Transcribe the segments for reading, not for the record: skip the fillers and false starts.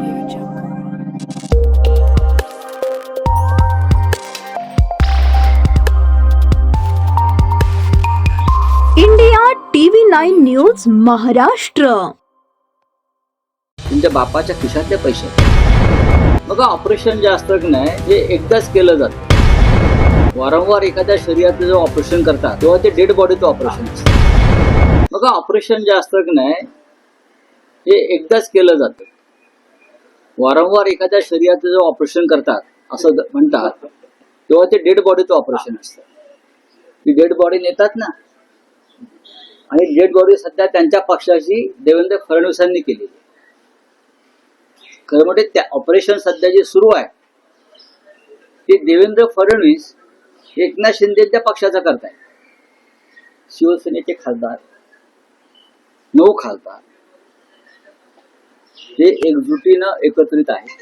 Audio Jungle. India TV9 news Maharashtra. तुमच्या बापाच्या खिशातले पैसे. बघा, ऑपरेशन जे असतं की नाही हे एकदाच केलं जातं. वारंवार एखाद्या शरीराचं जेव्हा ऑपरेशन करतात तेव्हा ते डेड बॉडीचं ऑपरेशन असतं. बघा, ऑपरेशन जे असतं की नाही हे एकदाच केलं जातं. वारंवार एखाद्या शरीराचं जेव्हा ऑपरेशन करतात असं म्हणतात तेव्हा ते डेड बॉडीचं ऑपरेशन असतं. ती डेड बॉडी नेतात ना, आणि डेड बॉडी सध्या त्यांच्या पक्षाची देवेंद्र फडणवीसांनी केली. खरं म्हणजे त्या ऑपरेशन सध्या जे सुरू आहे ते देवेंद्र फडणवीस एकनाथ शिंदेच्या पक्षाचा करताय. शिवसेनेचे खासदार 9 खासदार हे एकजुटीनं एकत्रित आहेत.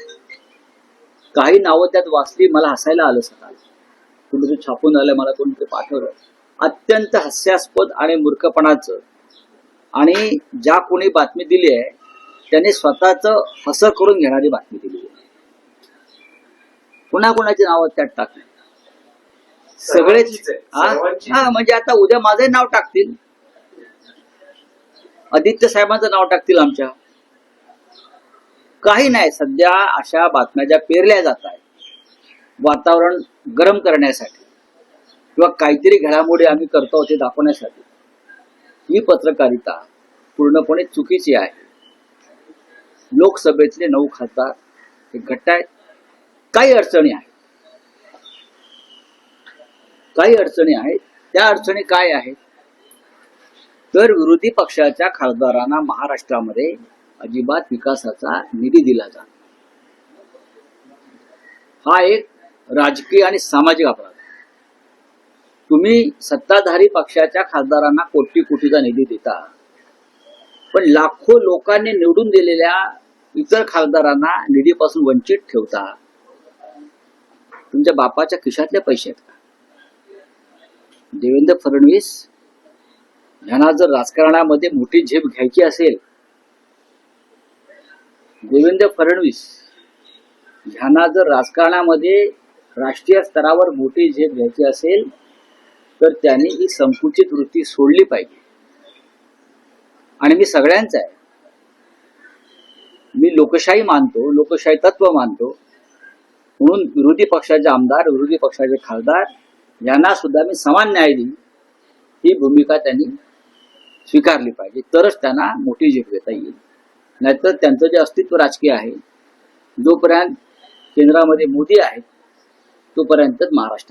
काही नावं त्यात वाचली, मला हसायला आलं. सकाळी कुठेतरी छापून आलं, मला कोणीतरी पाठवलं. अत्यंत हास्यास्पद आणि मूर्खपणाचं, आणि ज्या कोणी बातमी दिली आहे त्याने स्वतःच हसं करून घेणारी बातमी दिली आहे. कुणाकुणाची नावं त्यात टाकली सगळेच. म्हणजे आता उद्या माझंही नाव टाकतील, आदित्य साहेबांचं नाव टाकतील आमच्या. काही नाही, सध्या अशा बातम्या ज्या पेरल्या जात आहेत वातावरण गरम करण्यासाठी किंवा काहीतरी घडामोडी आम्ही करतो ते दाखवण्यासाठी, ही पत्रकारिता पूर्णपणे चुकीची आहे. लोकसभेतले 9 खासदार हे गट्ट आहेत. काही अडचणी आहेत, त्या अडचणी काय आहेत तर विरोधी पक्षाच्या खासदारांना महाराष्ट्रामध्ये अजिबात विकासाचा निधी दिला जातो. हा एक राजकीय आणि सामाजिक अपराध. तुम्ही सत्ताधारी पक्षाच्या खासदारांना कोटी कोटीचा निधी देता, पण लाखो लोकांनी निवडून दिलेल्या इतर खासदारांना निधीपासून वंचित ठेवता. तुमच्या बापाच्या खिशातले पैसे आहेत का? देवेंद्र फडणवीस यांना जर राजकारणामध्ये मोठी झेप घ्यायची असेल, देवेंद्र फडणवीस यांना जर राजकारणामध्ये राष्ट्रीय स्तरावर मोठी झेप घ्यायची असेल तर त्यांनी ही संकुचित वृत्ती सोडली पाहिजे. आणि मी सगळ्यांचा आहे, मी लोकशाही मानतो, लोकशाही तत्व मानतो, म्हणून विरोधी पक्षाचे आमदार, विरोधी पक्षाचे खासदार यांना सुद्धा मी समान न्याय देईन, ही भूमिका त्यांनी स्वीकारली पाहिजे. तरच त्यांना मोठी झेप घेता येईल. नाहीतर त्यांचं जे अस्तित्व राजकीय आहे, जोपर्यंत केंद्रामध्ये मोदी आहे तोपर्यंत महाराष्ट्रात